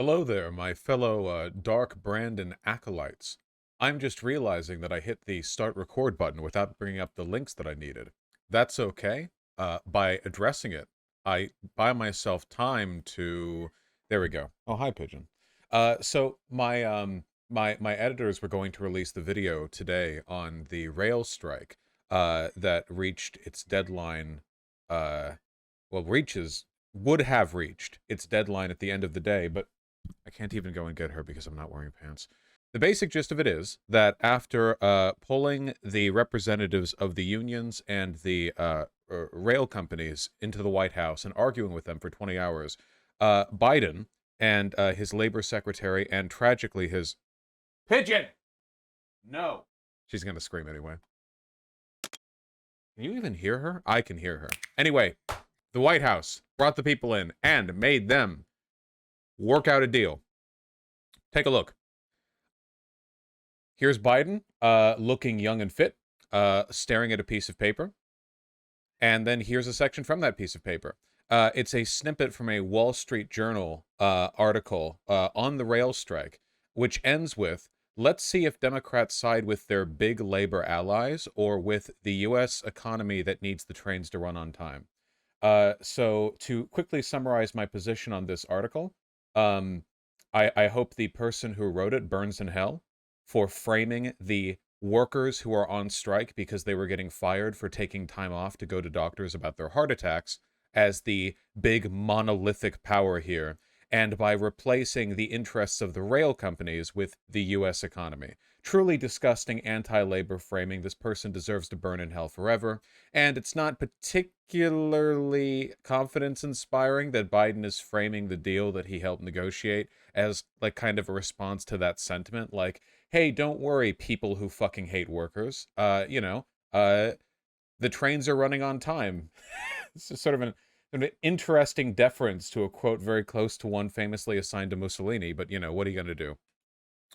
Hello there, my fellow Dark Brandon acolytes. I'm just realizing that I hit the start record button without bringing up the links that I needed. That's okay. By addressing it, I buy myself time to. There we go. Oh, hi, Pigeon. So my editors were going to release the video today on the rail strike that reached its deadline. Uh, well, reaches would have reached its deadline at the end of the day, but I can't even go and get her because I'm not wearing pants. The basic gist of it is that after pulling the representatives of the unions and the rail companies into the White House and arguing with them for 20 hours, Biden and his labor secretary and tragically his pigeon. No, she's gonna scream anyway. Can you even hear her? I can hear her. Anyway, the White House brought the people in and made them work out a deal. Take a look. Here's Biden, looking young and fit, staring at a piece of paper. And then here's a section from that piece of paper. It's a snippet from a Wall Street Journal article on the rail strike, which ends with, let's see if Democrats side with their big labor allies or with the U.S. economy that needs the trains to run on time. So to quickly summarize my position on this article, um, I hope the person who wrote it burns in hell for framing the workers who are on strike because they were getting fired for taking time off to go to doctors about their heart attacks as the big monolithic power here, and by replacing the interests of the rail companies with the U.S. economy. Truly disgusting anti-labor framing. This person deserves to burn in hell forever. And it's not particularly confidence-inspiring that Biden is framing the deal that he helped negotiate as, like, kind of a response to that sentiment. Like, hey, don't worry, people who fucking hate workers. The trains are running on time. It's just sort of an interesting deference to a quote very close to one famously assigned to Mussolini, but, what are you going to do?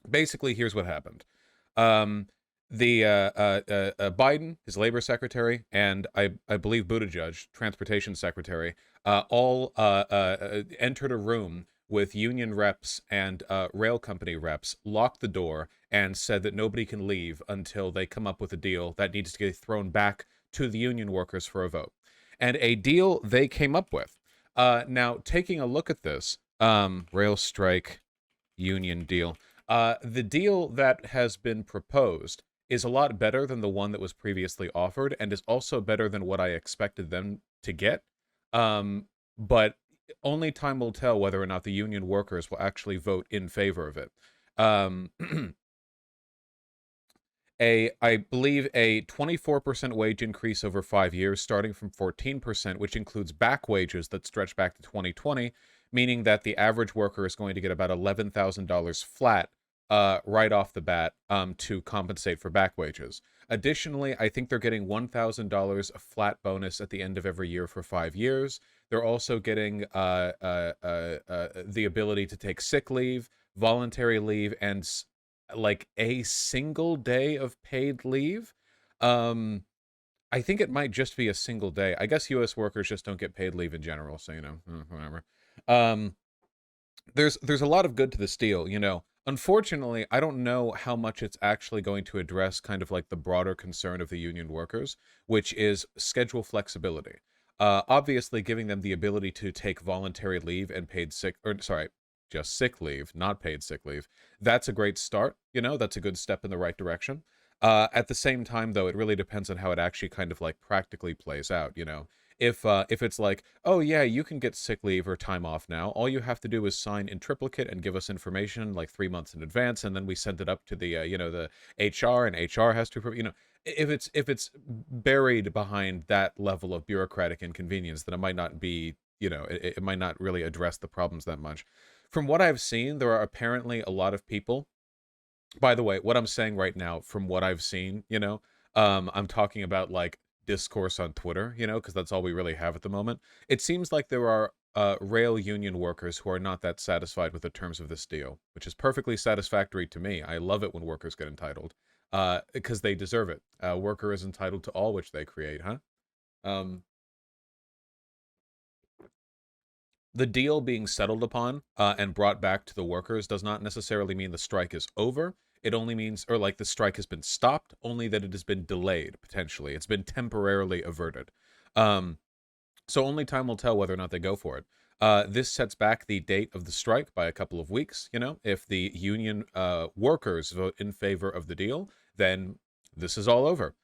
Basically, here's what happened. Um, the Biden, his labor secretary, and I believe Buttigieg, transportation secretary, all entered a room with union reps and rail company reps, locked the door, and said that nobody can leave until they come up with a deal that needs to get thrown back to the union workers for a vote. And a deal they came up with. Now, taking a look at this, rail strike union deal. The deal that has been proposed is a lot better than the one that was previously offered, and is also better than what I expected them to get. But only time will tell whether or not the union workers will actually vote in favor of it. Um, I believe a 24% wage increase over 5 years, starting from 14%, which includes back wages that stretch back to 2020, meaning that the average worker is going to get about $11,000 flat right off the bat to compensate for back wages. Additionally, I think they're getting $1,000 a flat bonus at the end of every year for 5 years. They're also getting the ability to take sick leave, voluntary leave, and like a single day of paid leave. Um, I think it might just be a single day. I guess U.S. workers just don't get paid leave in general, so whatever. Um, there's a lot of good to this deal. Unfortunately, I don't know how much it's actually going to address kind of like the broader concern of the union workers, which is schedule flexibility. Obviously, giving them the ability to take voluntary leave and paid sick, or sorry, just sick leave, not paid sick leave. That's a great start. That's a good step in the right direction. At the same time, though, it really depends on how it actually kind of like practically plays out. If it's like, oh yeah, you can get sick leave or time off now. All you have to do is sign in triplicate and give us information like 3 months in advance, and then we send it up to the HR, and HR has to. If it's buried behind that level of bureaucratic inconvenience, then it might not be. It might not really address the problems that much. From what I've seen, there are apparently a lot of people. By the way, what I'm saying right now, from what I've seen, I'm talking about like discourse on Twitter, because that's all we really have at the moment. It seems like there are rail union workers who are not that satisfied with the terms of this deal, which is perfectly satisfactory to me. I love it when workers get entitled, because they deserve it. A worker is entitled to all which they create, huh? Um, the deal being settled upon and brought back to the workers does not necessarily mean the strike is over. It only means, or like the strike has been stopped, only that it has been delayed, potentially. It's been temporarily averted. Um, so only time will tell whether or not they go for it. This sets back the date of the strike by a couple of weeks. You know, if the union workers vote in favor of the deal, then this is all over.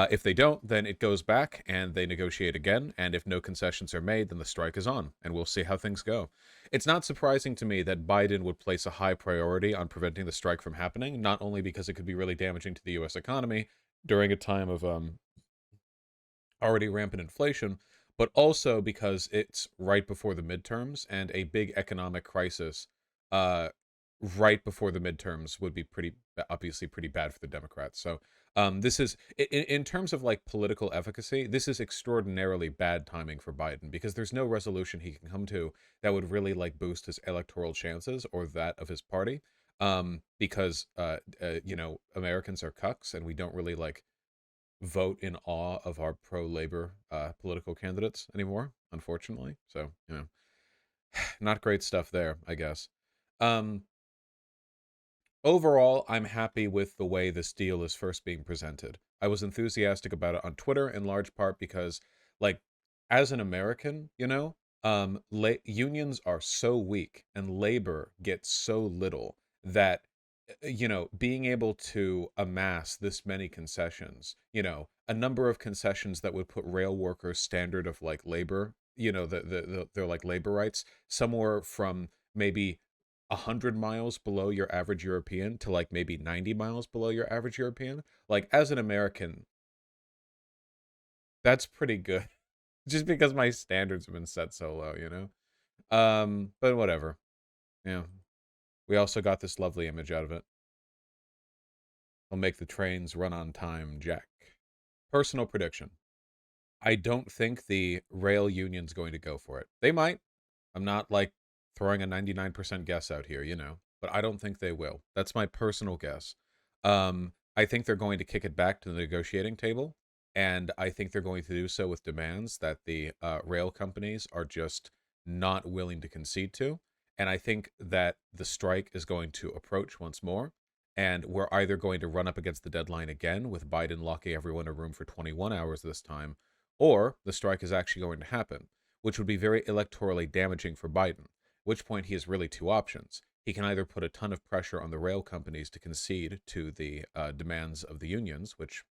If they don't, then it goes back and they negotiate again. And if no concessions are made, then the strike is on, and we'll see how things go. It's not surprising to me that Biden would place a high priority on preventing the strike from happening, not only because it could be really damaging to the U.S. economy during a time of already rampant inflation, but also because it's right before the midterms, and a big economic crisis uh, right before the midterms would be obviously pretty bad for the Democrats. So this is in terms of like political efficacy, this is extraordinarily bad timing for Biden, because there's no resolution he can come to that would really like boost his electoral chances or that of his party. Because Americans are cucks, and we don't really like vote in awe of our pro-labor political candidates anymore, unfortunately. So, not great stuff there, I guess. Um, Overall, I'm happy with the way this deal is first being presented. I was enthusiastic about it on Twitter in large part because, like, as an American, unions are so weak and labor gets so little that, being able to amass this many concessions, a number of concessions that would put rail workers' standard of like labor, their like labor rights somewhere from maybe 100 miles below your average European to like maybe 90 miles below your average European. Like, as an American, that's pretty good. Just because my standards have been set so low. But whatever. Yeah. We also got this lovely image out of it. Will make the trains run on time, Jack. Personal prediction. I don't think the rail union's going to go for it. They might. I'm not like throwing a 99% guess out here, but I don't think they will. That's my personal guess. I think they're going to kick it back to the negotiating table, and I think they're going to do so with demands that the rail companies are just not willing to concede to. And I think that the strike is going to approach once more, and we're either going to run up against the deadline again with Biden locking everyone in a room for 21 hours this time, or the strike is actually going to happen, which would be very electorally damaging for Biden, at which point he has really two options. He can either put a ton of pressure on the rail companies to concede to the demands of the unions, which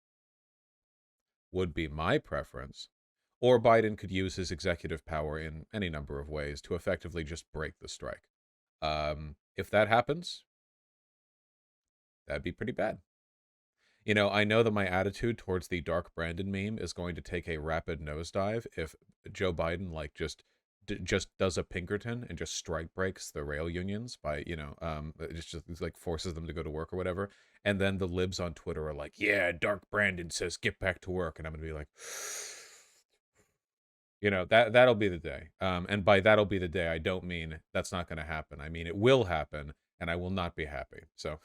would be my preference, or Biden could use his executive power in any number of ways to effectively just break the strike. If that happens, that'd be pretty bad. I know that my attitude towards the Dark Brandon meme is going to take a rapid nosedive if Joe Biden like just does a Pinkerton and just strike breaks the rail unions by it just like forces them to go to work or whatever, and then the libs on Twitter are like, yeah, Dark Brandon says get back to work, and I'm gonna be like, that'll be the day. And by that'll be the day, I don't mean that's not going to happen. I mean it will happen, and I will not be happy. So,